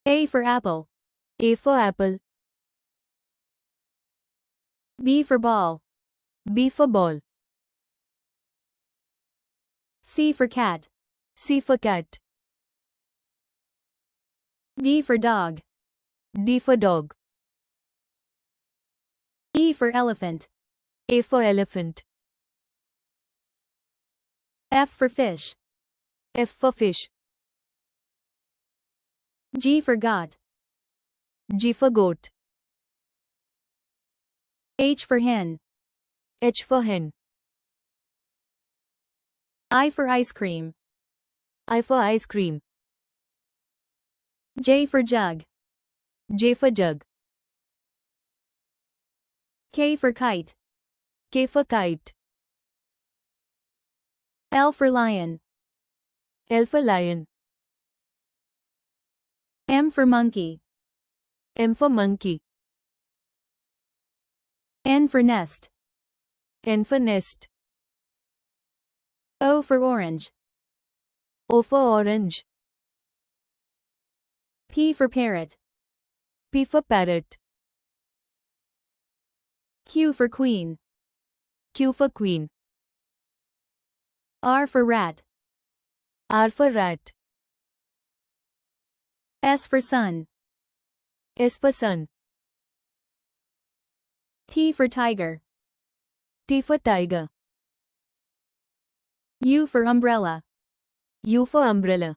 A for apple. A for apple. B for ball. B for ball. C for cat. C for cat. D for dog. D for dog. E for elephant. A for elephant. F for fish. F for fish. G for goat. G for goat. H for hen. H for hen. I for ice cream. I for ice cream. J for jug. J for jug. K for kite. K for kite. L for lion. L for lion. M for monkey. M for monkey. N for nest. N for nest. O for orange. O for orange. P for parrot. P for parrot. Q for queen. Q for queen. R for rat. R for rat. S for sun. S for sun. T for tiger. T for tiger. U for umbrella. U for umbrella.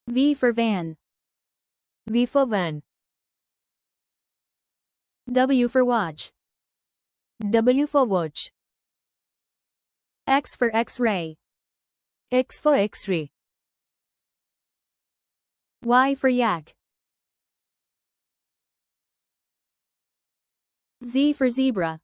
V for van. V for van. W for watch. W for watch. X for X-ray. X for X-ray. Y for yak. Z for zebra.